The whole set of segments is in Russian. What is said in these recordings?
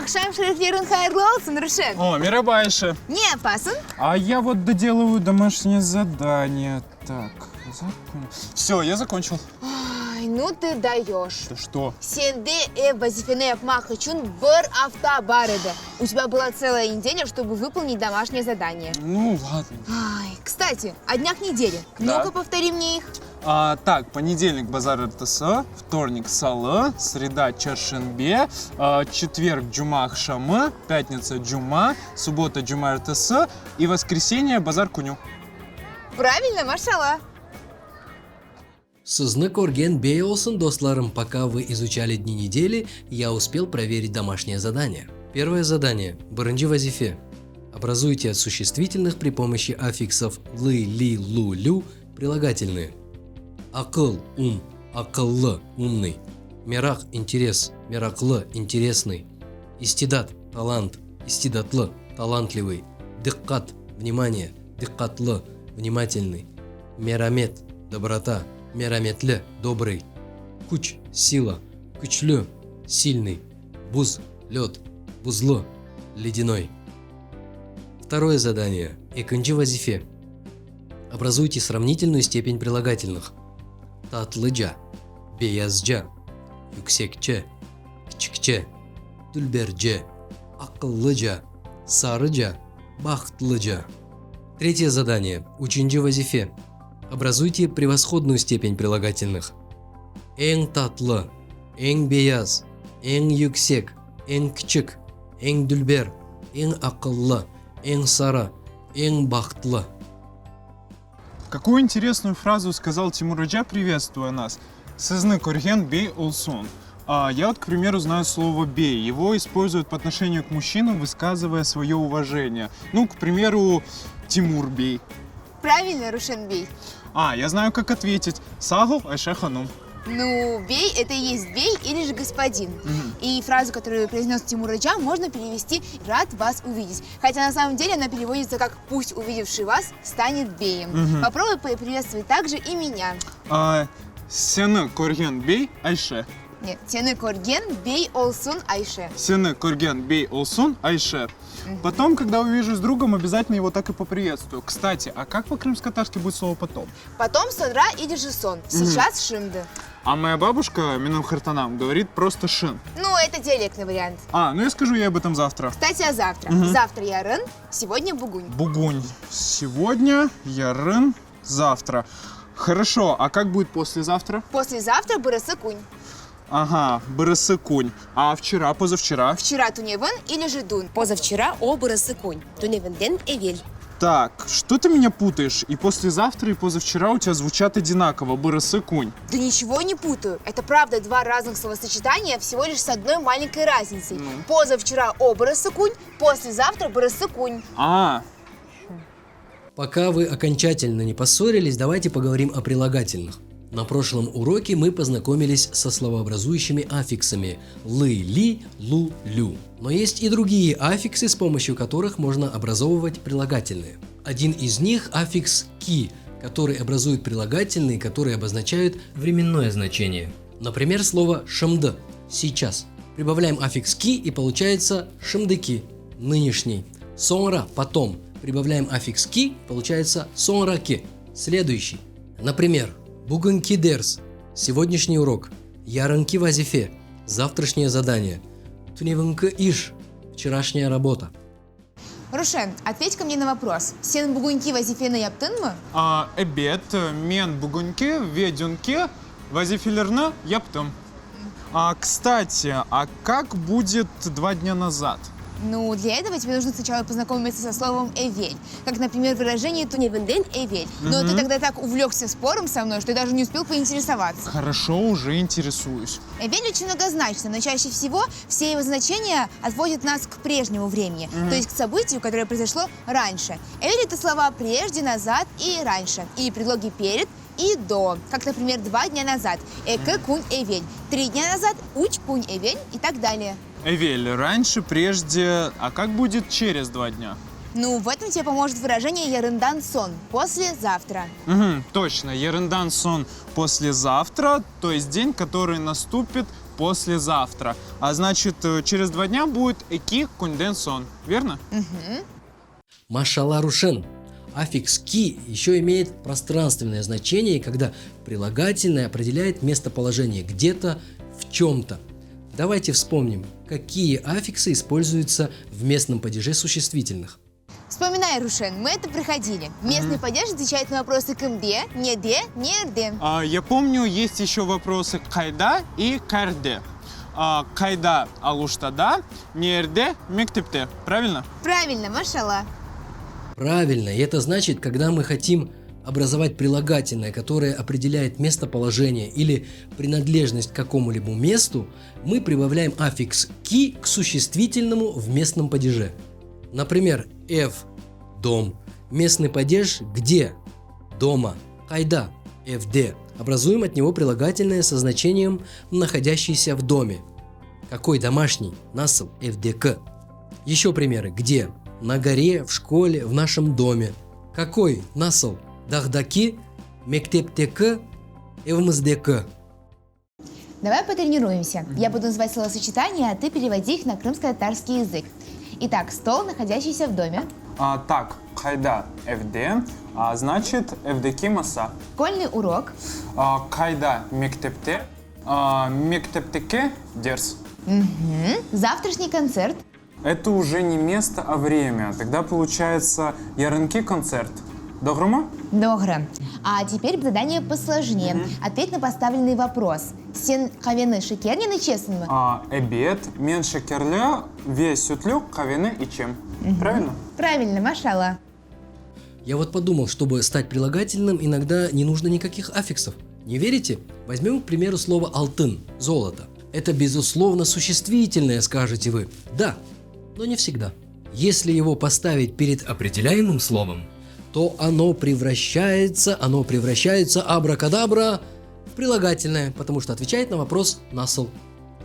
Ахшам шерифлерин хайрлы olsun, Рушен. О, Мирабайша. Не опасын? А я вот доделываю домашнее задание. Так, все, я закончил. Ай, ну ты даешь. Да что? Сенде вазифене апмах için бір hafta бар еді. У тебя была целая неделя, чтобы выполнить домашнее задание. Ну, ладно. Ай, кстати, о днях недели. Да. Ну-ка, повтори мне их. Так, понедельник базар РТС, вторник Салы, среда Чаршенбе, четверг Джума Ахшамы, пятница Джума, суббота Джума РТС и воскресенье базар Куню. Правильно, машалла. Сызны көрген бей olsun, достларым, пока вы изучали дни недели, я успел проверить домашнее задание. Первое задание. Бірінші вазифе. Образуйте от существительных при помощи аффиксов лы, ли, лу, лю прилагательные. Акыл, ум, акыллы, умный. Мерах, интерес, мераклы, интересный. Истидат, талант, истидатлы, талантливый. Диккат, внимание, диккатлы, внимательный. Мерамет, доброта, мераметлі, добрый. Күч, сила, күчлі, сильный. Буз, лед, бузлы, ледяной. Второе задание. Екінші вазифе. Образуйте сравнительную степень прилагательных. Татлыджа, беязджа, юксекче, кичикче, дүлберже, акыллыджа, сарыджа, бақытлыджа. Третье задание. Üçüncü вазифе. Образуйте превосходную степень прилагательных. Эң татлы, эң беяз, эң yüksek, эң кичик, эң дүлбер, эң акыллы, эң сары, эң бақытлы. Какую интересную фразу сказал Тимураджа, приветствуя нас. Сызны көрген бей olsun. Я вот, к примеру, знаю слово «бей». Его используют по отношению к мужчинам, высказывая свое уважение. Ну, к примеру, Тимур бей. Правильно, Рушен бей. Я знаю, как ответить. Сагов Айше ханум. Ну, бей – это и есть бей или же господин. И фразу, которую произнес Тимураджа, можно перевести «рад вас увидеть». Хотя на самом деле она переводится как «пусть увидевший вас станет беем». Попробуй приветствовать также и меня. Сені көрген бей Айше. Нет, сені көрген бей olsun Айше. Сені көрген бей olsun Айше. Потом, когда увижу с другом, обязательно его так и поприветствую. Кстати, а как по-крымско-татарски будет слово «потом»? Потом sonra идешь сон. Сейчас şimdi. А моя бабушка, Минам Хартанам, говорит просто «шин». Ну, это диалектный вариант. Ну я скажу ей об этом завтра. Кстати, а завтра? Завтра ярын, сегодня бугунь. Бугунь. Сегодня, ярын, завтра. Хорошо, а как будет послезавтра? Послезавтра бырысы кунь. Ага, бырысы кунь. А вчера, позавчера? Вчера туневын или же дун. Позавчера о бырысы кунь. Туневенден эвель. Так, что ты меня путаешь? И послезавтра, и позавчера у тебя звучат одинаково. Бырысы кунь. Да ничего не путаю. Это правда два разных словосочетания, всего лишь с одной маленькой разницей. Позавчера о бырысы кунь, послезавтра бырысы кунь. Пока вы окончательно не поссорились, давайте поговорим о прилагательных. На прошлом уроке мы познакомились со словообразующими аффиксами лы, ли, лу, лю. Но есть и другие аффиксы, с помощью которых можно образовывать прилагательные. Один из них – аффикс ки, который образует прилагательные, которые обозначают временное значение. Например, слово шымды – сейчас. Прибавляем аффикс ки и получается шымдыки – нынешний. Sonra – потом. Прибавляем аффикс ки, получается sonraki – следующий. Например, Бүгінгі дерс – сегодняшний урок. Ярынки вазифе – завтрашнее задание. Туневінгі иш – вчерашняя работа. Рушен, ответь-ка мне на вопрос. Сен бугуньки вазифені яптын мы? Обед, мен бугуньки, ведюнки, вазифилерны яптым. Кстати, а как будет 2 дня назад? Ну, для этого тебе нужно сначала познакомиться со словом «эвель». Как, например, выражение «туневенден эвель». Но ты тогда так увлекся спором со мной, что даже не успел поинтересоваться. Хорошо, уже интересуюсь. Эвель очень многозначно, но чаще всего все его значения отводят нас к прежнему времени, то есть к событию, которое произошло раньше. Эвель – это слова «прежде», «назад» и «раньше», и предлоги «перед» и «до», как, например, 2 дня назад «эке кунь эвель», 3 дня назад «уч кунь эвель» и так далее. Эвель, раньше, прежде, а как будет через 2 дня? Ну, в этом тебе поможет выражение «ярындан сон» – «послезавтра». Точно, ярындан сон послезавтра, то есть день, который наступит послезавтра. А значит, через 2 дня будет «эки конденсон». Верно? Машалла Рушен. Аффикс «ки» еще имеет пространственное значение, когда прилагательное определяет местоположение где-то, в чем-то. Давайте вспомним, какие аффиксы используются в местном падеже существительных. Вспоминай, Рушен, мы это проходили. Местный падеж отвечает на вопросы «кымде», «неде», «нерде». Я помню, есть еще вопросы «кайда» и «карде». «Кайда» – алуштада, «нерде» – мектепте. Правильно? Правильно, машалла. Правильно, и это значит, когда мы хотим образовать прилагательное, которое определяет местоположение или принадлежность к какому-либо месту, мы прибавляем аффикс «ки» к существительному в местном падеже. Например, «эв» – дом, местный падеж «где» – дома, «кайда» – «эвде». Образуем от него прилагательное со значением «находящийся в доме». Какой домашний? Насл «эвдек». Еще примеры. Где? На горе, в школе, в нашем доме. Какой? Насл «дахдаки», «мектептек», «эвмыздек». Давай потренируемся. Я буду называть словосочетания, а ты переводи их на крымско-татарский язык. Итак, стол, находящийся в доме. Так, «кайда» – «эвде», значит «эвдеки маса». Школьный урок. «Кайда» – «мектепте», «мектептеке» – «дерс». Завтрашний концерт. Это уже не место, а время. Тогда получается «ярынки концерт». Доброму? Добро. А теперь задание посложнее. Ответь на поставленный вопрос. Сен кавены шекернины честными? Обед, мен шекерлю, весь сутлюк, кавены и чем. Правильно? Правильно, машалла. Я вот подумал, чтобы стать прилагательным, иногда не нужно никаких аффиксов. Не верите? Возьмем, к примеру, слово «алтын» – «золото». Это, безусловно, существительное, скажете вы. Да, но не всегда. Если его поставить перед определяемым словом, то оно превращается абракадабра в прилагательное, потому что отвечает на вопрос «насл».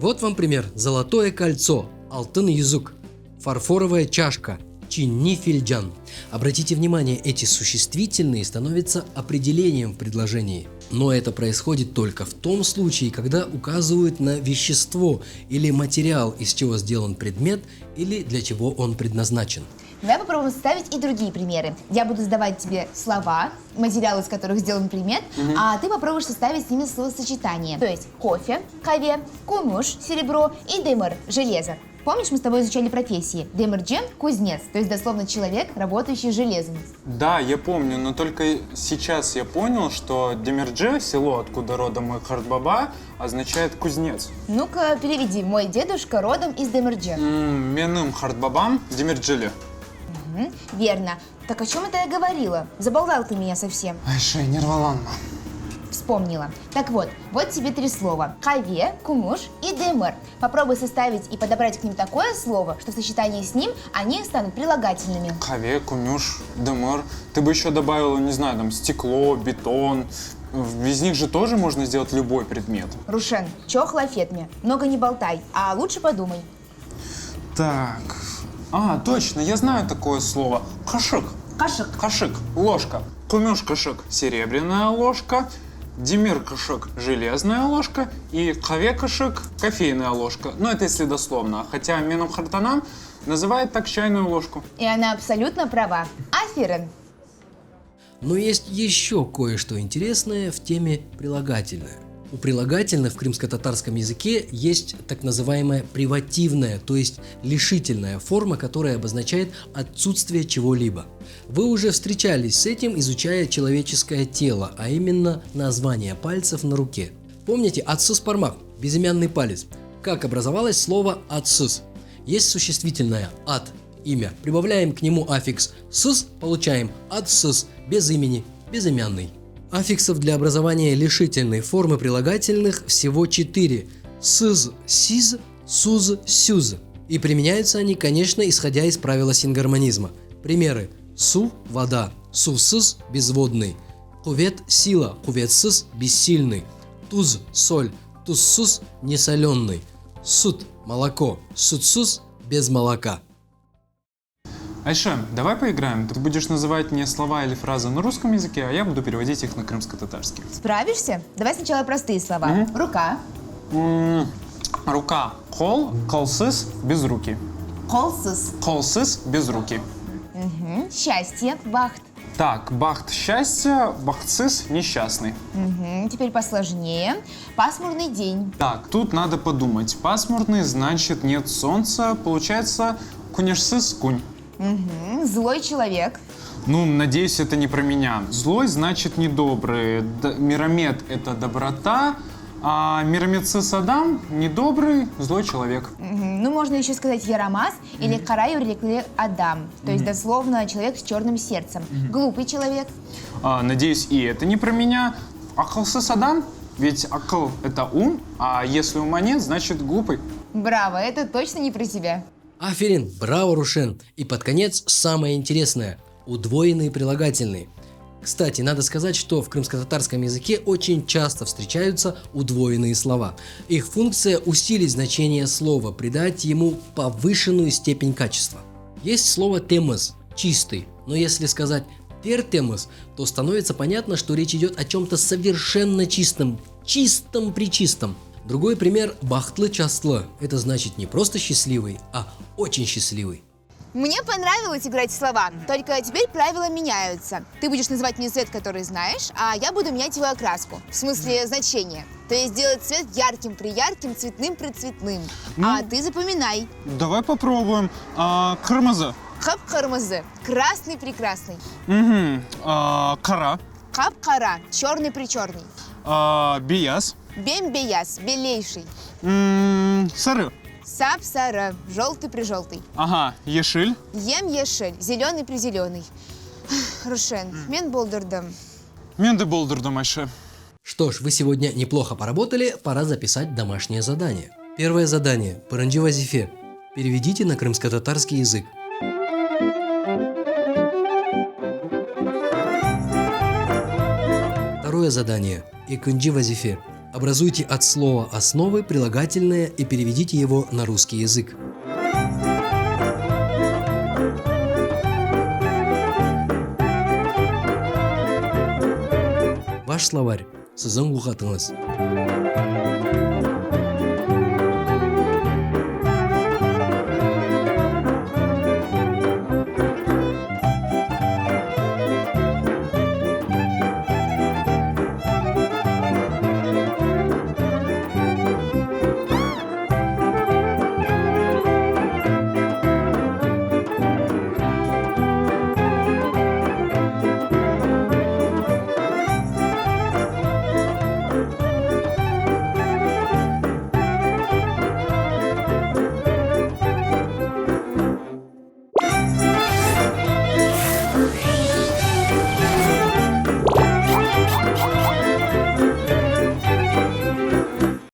Вот вам пример. Золотое кольцо, алтын язык, фарфоровая чашка, чинни фильджан. Обратите внимание, эти существительные становятся определением в предложении. Но это происходит только в том случае, когда указывают на вещество или материал, из чего сделан предмет или для чего он предназначен. Давай попробуем составить и другие примеры. Я буду задавать тебе слова, материалы, из которых сделан предмет, а ты попробуешь составить с ними словосочетание. То есть кофе, каве, кумуш, серебро и демер, железо. Помнишь, мы с тобой изучали профессии? Демерджен – кузнец, то есть дословно человек, работающий железом. Да, я помню, но только сейчас я понял, что Демирджи, село, откуда родом мой Хардбаба, означает кузнец. Ну-ка, переведи. Мой дедушка родом из Демерджи. Меным Хардбабам Демирджили. Верно. Так о чем это я говорила? Заболтал ты меня совсем. Айше, нерваланма. Вспомнила. Так вот тебе 3 слова. Каве, кумуш и демер. Попробуй составить и подобрать к ним такое слово, что в сочетании с ним они станут прилагательными. Каве, кумюш, демер. Ты бы еще добавила, не знаю, там, стекло, бетон. Из них же тоже можно сделать любой предмет. Рушен, чё хлафет мне? Много не болтай, а лучше подумай. Так. Точно, я знаю такое слово. Кашык. Кашык. Кашык. Ложка. Кумюш кашык. Серебряная ложка. Демир кашык. Железная ложка. И каве кашык. Кофейная ложка. Ну, это если дословно. Хотя Менам Хартанам называет так чайную ложку. И она абсолютно права. Аферен. Но есть еще кое-что интересное в теме прилагательное. У прилагательных в крымско-татарском языке есть так называемая привативная, то есть лишительная форма, которая обозначает отсутствие чего-либо. Вы уже встречались с этим, изучая человеческое тело, а именно название пальцев на руке. Помните «ацсыс пармак» – безымянный палец? Как образовалось слово «ацсыс»? Есть существительное «ат» – имя. Прибавляем к нему аффикс «сыс», получаем «ацсыс» – без имени, безымянный. Аффиксов для образования лишительной формы прилагательных всего 4 – сыз, сиз, суз, сюз. И применяются они, конечно, исходя из правила сингармонизма. Примеры: су – вода, сусыз – безводный, кувет – сила, куветсыз – бессильный, туз – соль, туссыз – несоленый, суд – молоко, судсыз – без молока. Айше, давай поиграем. Ты будешь называть мне слова или фразы на русском языке, а я буду переводить их на крымско-татарский. Справишься? Давай сначала простые слова. Рука, Рука – кол, колсыз – без руки. Колсус. Колсыз – без руки. Счастье. Бахт. Так, бахт – счастье, бахтсыз – несчастный. Теперь посложнее. Пасмурный день. Так, тут надо подумать. Пасмурный значит нет солнца, получается кунешсыз кунь. Злой человек. Ну, надеюсь, это не про меня. Злой значит недобрый. Миромед – это доброта, а миромедсыз адам – недобрый, злой человек. Ну, можно еще сказать Ярамаз или Кара Юрлекле Адам. То есть, дословно, человек с черным сердцем. Глупый человек. Надеюсь, и это не про меня. Акылсыз адам? Ведь акыл – это ум, а если ума нет, значит глупый. Браво, это точно не про тебя. Аферин, браво, Рушен. И под конец самое интересное – удвоенные прилагательные. Кстати, надо сказать, что в крымско-татарском языке очень часто встречаются удвоенные слова. Их функция – усилить значение слова, придать ему повышенную степень качества. Есть слово «темыз» – чистый, но если сказать «тертемыз», то становится понятно, что речь идет о чем-то совершенно чистом, чистом-причистом. Другой пример – бахтлы-частлы. Это значит не просто счастливый, а очень счастливый. Мне понравилось играть в слова, только теперь правила меняются. Ты будешь называть мне цвет, который знаешь, а я буду менять его окраску, в смысле значение. То есть делать цвет ярким-приярким, цветным-прицветным. А ты запоминай. Давай попробуем. Кырмызы. Хап-хармазы, красный-прекрасный. Кара. Хап-хара, черный-причерный. Бияз. Бем-беяс, белейший. Сары. Сап-сара, желтый-прижелтый. Ага, ешиль. Ем-ешель, зеленый-призеленый. Рушен, мен болдырдым. Мен де болдырдым, Айше. Что ж, вы сегодня неплохо поработали, пора записать домашнее задание. Первое задание. Паранджи вазифе. Переведите на крымско-татарский язык. Второе задание. Икунджи вазифе. Образуйте от слова основы прилагательное и переведите его на русский язык. Ваш словарь. Сіздің ұғатыңыз.